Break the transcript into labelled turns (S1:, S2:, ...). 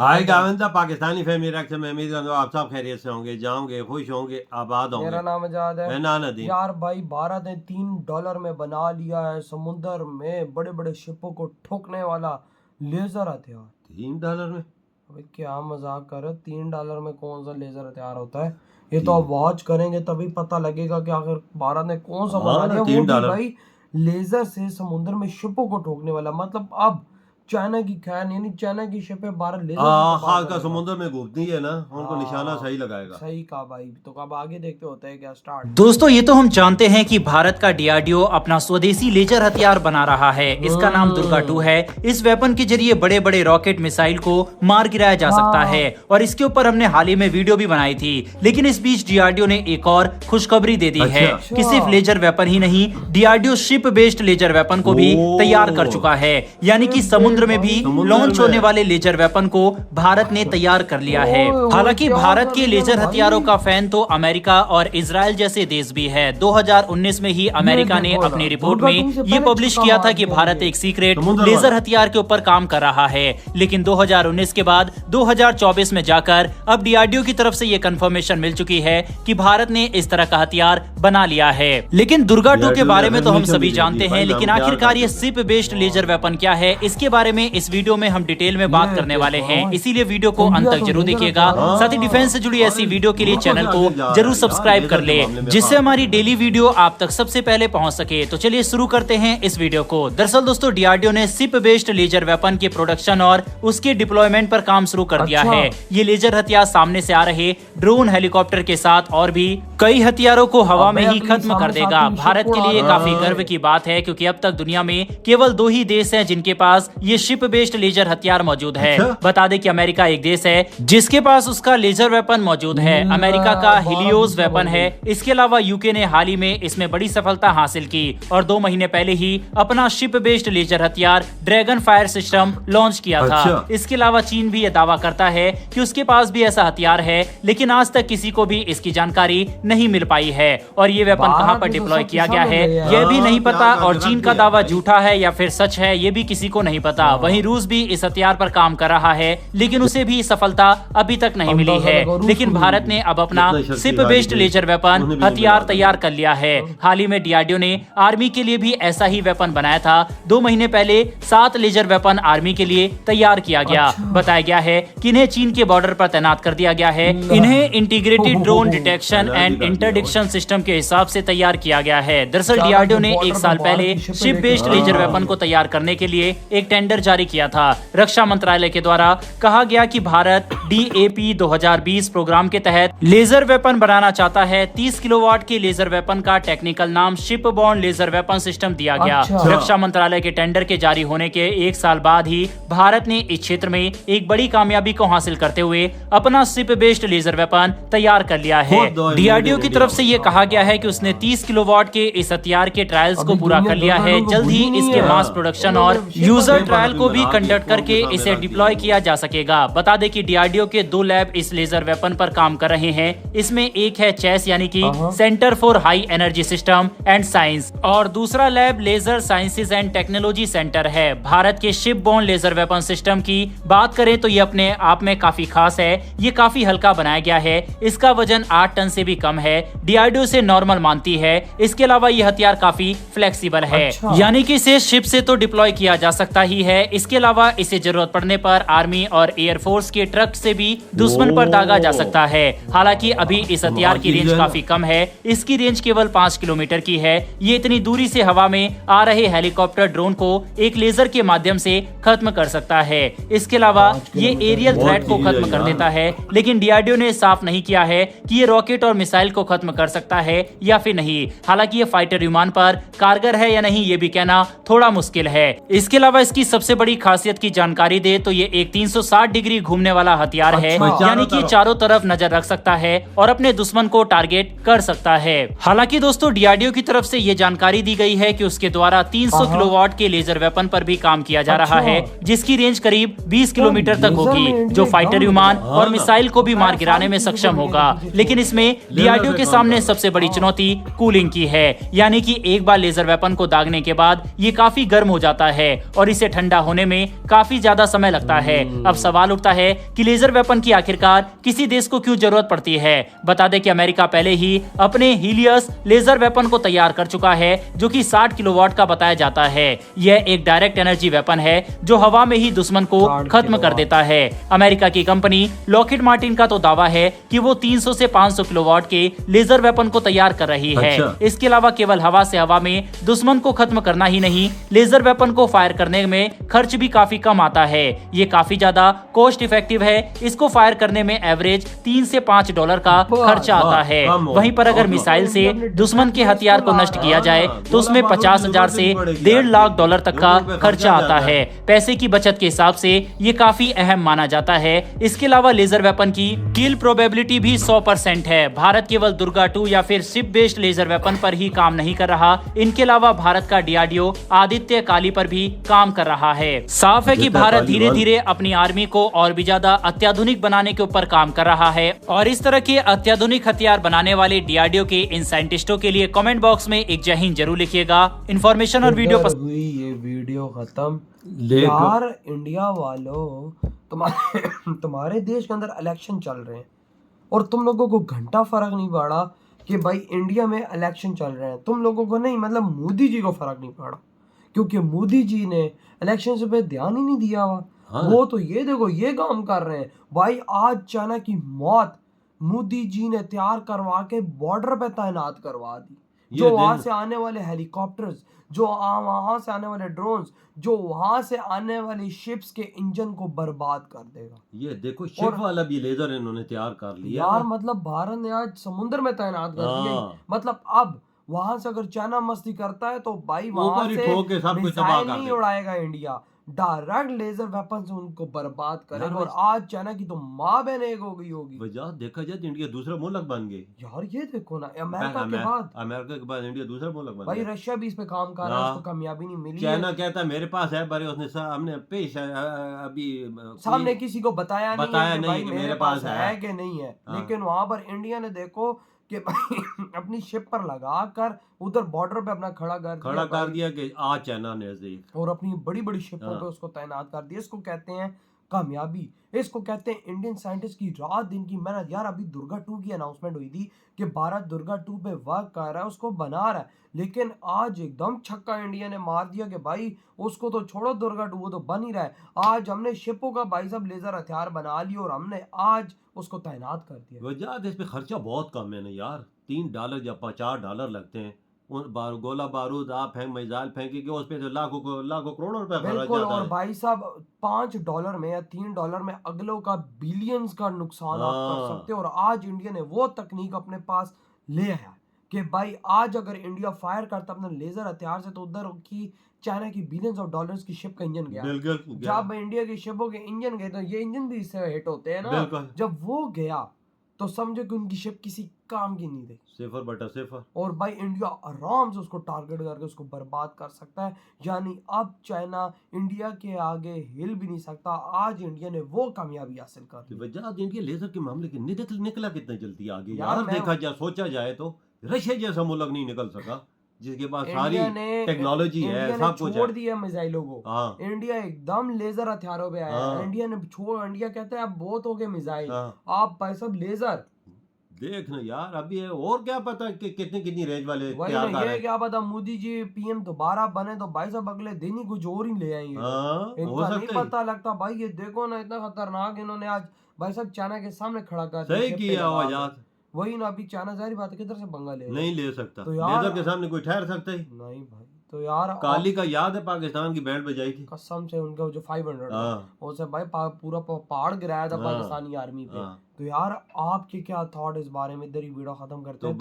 S1: हाय गाविंदा, Pakistani family reaction में उम्मीद करता हूँ आप सब खैरियत से होंगे, जाओगे, खुश होंगे, आबाद होंगे।
S2: मेरा नाम आजाद है।
S1: मैं नानदीन।
S2: यार भाई, भारत ने $3 में बना लिया है समुद्र में बड़े बड़े शिपों को ठोकने वाला लेजर हथियार।
S1: $3 में?
S2: अबे क्या मजाक कर रहे हो? $3 में कौन सा लेजर हथियार होता है? ये तो अब वॉच करेंगे तभी पता लगेगा कि आखिर भारत ने कौन सा बना लिया। वो भी भाई लेजर से समुद्र में शिपों को ठोकने वाला। मतलब अब चाइना की खैन यानी चाइना की शिपें भारत लेजर
S1: खास का समुद्र में घूमती है ना, उनको निशाना सही लगाएगा।
S2: सही कहा भाई। तो अब आगे देखते होते हैं क्या स्टार्ट।
S3: दोस्तों, ये तो हम जानते हैं कि भारत का डीआरडीओ अपना स्वदेशी लेजर हथियार बना रहा है। इसका नाम दुर्गा 2 है। इस वेपन के जरिए बड़े बड़े रॉकेट मिसाइल को मार गिराया जा सकता है और इसके ऊपर हमने हाल ही में वीडियो भी बनाई थी। लेकिन इस बीच डीआरडीओ ने एक और खुशखबरी दे दी है कि सिर्फ लेजर वेपन ही नहीं, DRDO ship based laser weapon को भी तैयार कर चुका है। यानी कि समुद्र में भी लॉन्च होने वाले लेजर वेपन को भारत ने तैयार कर लिया है। हालांकि भारत के लेजर हथियारों का फैन तो अमेरिका और इजराइल जैसे देश भी है। 2019 में ही अमेरिका ने अपनी रिपोर्ट में ये पब्लिश किया था कि भारत एक सीक्रेट लेजर हथियार के ऊपर काम कर रहा है। लेकिन 2019 के बाद 2024 में जाकर अब डीआरडीओ की तरफ से ये कंफर्मेशन मिल चुकी है कि भारत ने इस तरह का हथियार बना लिया है। लेकिन दुर्गा 2 के बारे में तो हम सभी जानते हैं, लेकिन आखिरकार ये शिप बेस्ड लेजर वेपन क्या है, इसके बारे में इस वीडियो में हम डिटेल में बात करने वाले हैं। इसीलिए वीडियो को अंत तक जरूर देखिएगा। साथ ही डिफेंस से जुड़ी ऐसी वीडियो के लिए चैनल को जरूर सब्सक्राइब कर ले, जिससे हमारी डेली वीडियो आप तक सबसे पहले पहुंच सके। तो चलिए शुरू करते हैं इस वीडियो को। दरअसल दोस्तों, डीआरडीओ ने शिप बेस्ड लेजर वेपन के प्रोडक्शन और उसके डिप्लॉयमेंट पर काम शुरू कर दिया है। ये लेजर हथियार सामने से आ रहे ड्रोन, हेलीकॉप्टर के साथ और भी कई हथियारों को हवा में ही खत्म कर देगा। भारत के लिए काफी गर्व की बात है, क्योंकि अब तक दुनिया में केवल 2 ही देश हैं जिनके पास ये शिप बेस्ड लेजर हथियार मौजूद है। बता दें कि अमेरिका एक देश है जिसके पास उसका लेजर वेपन मौजूद है। अमेरिका का हिलियोस वेपन है। इसके अलावा यूके ने हाल ही में इसमें बड़ी सफलता हासिल की और 2 महीने पहले ही अपना शिप बेस्ड लेजर हथियार ड्रैगन फायर सिस्टम लॉन्च किया था। इसके अलावा चीन भी यह दावा करता है कि उसके पास भी ऐसा हथियार है, लेकिन आज तक किसी को भी इसकी जानकारी नहीं मिल पाई है और ये वेपन कहां पर डिप्लॉय किया गया है यह भी नहीं पता। और चीन का दावा झूठा है या फिर सच है, ये भी किसी को नहीं पता। वहीं रूस भी इस हथियार पर काम कर रहा है, लेकिन उसे भी सफलता अभी तक नहीं मिली है। लेकिन भारत ने अब अपना शिप बेस्ड लेजर वेपन हथियार तैयार कर लिया है। हाल ही में डीआरडीओ ने आर्मी के लिए भी ऐसा ही वेपन बनाया था। 2 महीने पहले 7 लेजर वेपन आर्मी के लिए तैयार किया गया। बताया गया है कि इन्हें चीन के बॉर्डर पर तैनात कर दिया गया है। इन्हें integrated drone detection and interdiction system के हिसाब से तैयार किया गया है। दरअसल डीआरडीओ ने 1 साल पहले शिप बेस्ड लेजर वेपन को तैयार करने के लिए एक टेंडर जारी किया था। रक्षा मंत्रालय के द्वारा कहा गया कि भारत DAP 2020 प्रोग्राम के तहत लेजर वेपन बनाना चाहता है। 30 किलोवाट के लेजर वेपन का टेक्निकल नाम ship borne laser weapon system दिया गया। रक्षा मंत्रालय के टेंडर के जारी होने के 1 साल बाद ही भारत ने इस क्षेत्र में एक बड़ी कामयाबी को हासिल करते हुए अपना शिप बेस्ड लेजर वेपन तैयार कर लिया है। डीआरडीओ की तरफ से ये कहा गया है कि उसने 30 किलोवाट के इस हथियार के ट्रायल्स को पूरा कर लिया है। जल्द ही इसके मास प्रोडक्शन और यूजर ट्रायल को भी कंडक्ट करके इसे डिप्लॉय किया जा सकेगा। बता दें कि डीआरडीओ के 2 लैब इस लेजर वेपन पर काम कर रहे हैं। इसमें एक है चेस यानी कि centre for high energy system and science और दूसरा lab laser sciences and technology centre है। भारत के ship borne laser weapon system की बात करें तो ये अपने आप में काफी खास है। ये काफी हल्का बनाया गया है। इसका वजन 8 टन से भी कम है। डीआरडीओ से नॉर्मल मानती है। इसके अलावा ये हथियार काफी फ्लेक्सिबल है, यानी कि इसे शिप से तो डिप्लॉय किया जा सकता ही है। इसके अलावा इसे जरूरत पड़ने पर आर्मी और एयरफोर्स के ट्रक से भी दुश्मन पर दागा जा सकता है। हालांकि अभी इस हथियार की रेंज काफी कम है। इसकी रेंज केवल 5 किलोमीटर की है। ये इतनी दूरी से हवा में आ रहे हेलीकॉप्टर, ड्रोन को एक लेजर के माध्यम से खत्म कर सकता है। इसके अलावा ये एरियल थ्रेट को खत्म कर देता है। लेकिन डीआरडीओ ने साफ नहीं किया है कि ये रॉकेट और मिसाइल को खत्म कर सकता है या फिर नहीं। हालांकि ये फाइटर विमान पर कारगर है या नहीं ये भी कहना थोड़ा मुश्किल है। इसके अलावा इसकी सबसे बड़ी खासियत की जानकारी दे तो ये एक 360 डिग्री घूमने वाला हथियार है, यानी कि चारों तरफ नजर रख सकता है और अपने दुश्मन को टारगेट कर सकता है। हालांकि दोस्तों, डीआरडीओ की तरफ से ये जानकारी दी गई है कि उसके द्वारा 300 किलोवाट के लेजर वेपन पर भी काम किया जा रहा है, जिसकी रेंज करीब 20 किलोमीटर तक होगी, जो फाइटर विमान और मिसाइल को भी मार गिराने में सक्षम होगा। लेकिन इसमें डीआरडीओ के सामने सबसे बड़ी चुनौती कूलिंग की है, यानी कि एक बार लेजर वेपन को दागने के बाद ये काफी गर्म हो जाता है और इसे ठंडा ठंडा होने में काफी ज्यादा समय लगता है। अब सवाल उठता है कि लेजर वेपन की आखिरकार किसी देश को क्यों जरूरत पड़ती है। बता दें कि अमेरिका पहले ही अपने हीलियस लेजर वेपन को तैयार कर चुका है, जो कि 60 किलोवाट का बताया जाता है। यह एक डायरेक्ट एनर्जी वेपन है जो हवा में ही दुश्मन को खत्म कर देता है। अमेरिका की कंपनी लॉकहीड मार्टिन का तो दावा है कि वो 300 से 500 किलोवाट के लेजर वेपन को तैयार कर रही है। इसके अलावा केवल हवा से हवा में दुश्मन को खत्म करना ही नहीं, लेजर वेपन को फायर करने में खर्च भी काफी कम आता है। ये काफी ज्यादा कॉस्ट इफेक्टिव है। इसको फायर करने में एवरेज $3 से $5 का खर्चा आता है। वहीं पर अगर मिसाइल से दुश्मन के हथियार को नष्ट किया जाए तो उसमें 50,000 से $1.5 लाख तक का खर्चा आता है। पैसे की बचत के हिसाब से ये काफी अहम माना जाता है। इसके अलावा लेजर वेपन की किल प्रोबेबिलिटी भी 100% है। भारत केवल दुर्गा 2 या फिर शिप बेस्ड लेजर वेपन पर ही काम नहीं कर रहा, इनके अलावा भारत का डीआरडीओ आदित्य काली पर भी काम कर रहा है। साफ है कि भारत धीरे धीरे अपनी आर्मी को और भी ज्यादा अत्याधुनिक बनाने के ऊपर काम कर रहा है और इस तरह के अत्याधुनिक हथियार बनाने वाले डीआरडीओ के इन साइंटिस्टों के लिए कमेंट बॉक्स में एक जय हिंद जरूर लिखिएगा। इन्फॉर्मेशन और वीडियो
S2: इधर हुई ये वीडियो खत्म। यार इंडिया वालों, तुम्हारे देश के अंदर इलेक्शन चल रहे हैं और तुम लोगों को घंटा फर्क नहीं पड़ा कि भाई इंडिया में इलेक्शन चल रहे हैं। तुम लोगों को नहीं, मतलब मोदी जी को फर्क नहीं पड़ा, क्योंकि मोदी जी ने इलेक्शन से पे ध्यान ही नहीं दिया हुआ। वो तो ये देखो ये काम कर रहे हैं भाई। आज चाइना की मौत मोदी जी ने तैयार करवा के बॉर्डर पे तैनात करवा दी। जो वहां से आने वाले हेलीकॉप्टर्स, जो वहां से आने वाले ड्रोन्स, जो वहां से आने वाली शिप्स के इंजन को बर्बाद कर देगा।
S1: ये देखो शिप वाला भी लेजर इन्होंने तैयार कर लिया
S2: यार मतलब भारत ने आज समुद्र में तैनात कर दिया। मतलब अब वहां से अगर चाइना मस्ती करता है तो भाई वहां से मिसाइल नहीं उड़ाएगा इंडिया, डायरेक्ट लेजर वेपन से उनको बर्बाद करेगा। और आज चाइना की तो माँ बहन एक हो गई होगी।
S1: वजह देखा जाए तो इंडिया दूसरा मुल्क बन गए।
S2: यार ये देखो ना, अमेरिका के बाद इंडिया दूसरा मुल्क बन
S3: भाई। रशिया भी इस पे काम कर रहा है, उसको कामयाबी नहीं मिली।
S1: चाइना कहता है मेरे पास है, पर उसने हमने पेश अभी
S2: सामने किसी को बताया
S1: नहीं कि मेरे पास है
S2: कि नहीं है। लेकिन वहां पर इंडिया ने देखो कि अपनी शिप पर लगाकर उधर बॉर्डर पे अपना खड़ा कर दिया
S1: कि आज चाइना ने
S2: और अपनी बड़ी बड़ी शिपों पे उसको तैनात कर दिया। इसको कहते हैं कामयाबी, इसको कहते हैं इंडियन साइंटिस्ट की रात दिन की मेहनत। यार अभी दुर्गा 2 की अनाउंसमेंट हुई थी कि भारत दुर्गा 2 पे वर्क कर रहा है, उसको बना रहा है, लेकिन आज एकदम छक्का इंडिया ने मार दिया कि भाई उसको तो छोड़ो, दुर्गा 2 वो तो बन ही रहा है। आज हमने शिपों का भाई साहब लेजर हथियार बना लिया और हमने आज उसको तैनात कर दिया।
S1: वजह इस पे खर्चा बहुत कम है ना यार, $3 या $4 लगते हैं। गोला बारूद आप फेंक मिसाइल फेंकेंगे उस पे तो लाखों करोड़ों रुपए खर्च जाता है।
S2: और भाई साहब $5 में या $3 में अगलों का बिलियंस का नुकसान आप कर सकते हो। और आज इंडिया ने वो तकनीक अपने पास ले आया कि भाई आज अगर इंडिया फायर करता अपने लेजर हथियार से तो उधर की चाइना की बिलियंस ऑफ डॉलर्स की शिप का इंजन गया। जब इंडिया की शिपों के इंजन गए तो ये इंजन भी इससे हिट होते हैं ना। जब वो गया तो समझो कि उनकी शिप किसी काम की नहीं रही,
S1: सिफर बटा सिफर।
S2: और भाई इंडिया आराम से उसको टारगेट करके उसको बर्बाद कर सकता है। यानी अब चाइना इंडिया के आगे हिल भी नहीं सकता। आज इंडिया ने वो कामयाबी हासिल कर ली।
S1: वजह इंडिया लेजर के मामले के निकला कितना जल्दी आगे यार देखा जाए, सोचा जाए तो रशिया जैसा मुल्क नहीं निकल सका जिसके पास सारी टेक्नोलॉजी है, सब कुछ
S2: छोड़ दिया मिसाइलों को। इंडिया एकदम लेजर हथियारों पे आया। इंडिया कहते हैं अब बहुत हो गए मिसाइल, आप भाई सब लेजर
S1: देखना यार। अभी और क्या पता कि कितनी रेंज वाले
S2: ये क्या पता मोदी जी पीएम दोबारा बने तो भाई साहब अगले दिन ही कुछ और ही ले आएंगे। इनका नहीं पता लगता भाई। ये देखो ना इतना खतरनाक इन्होंने आज भाई साहब चाइना के सामने खड़ा कर दिया।
S1: सही किया आजाद।
S2: वही ना, अभी चाइना जारी बात है किधर से पंगा
S1: नहीं ले सकता तो यार लेजर के सामने कोई ठहर सकता ही
S2: नहीं भाई। तो यार
S1: काली का याद है पाकिस्तान की बैंड बजाई थी
S2: कसम से, उनका जो 500 उसे भाई पूरा पहाड़ गिराया था पाकिस्तानी आर्मी पे। तो यार आपके क्या थॉट इस बारे में, इधर ही वीडियो खत्म करते हैं।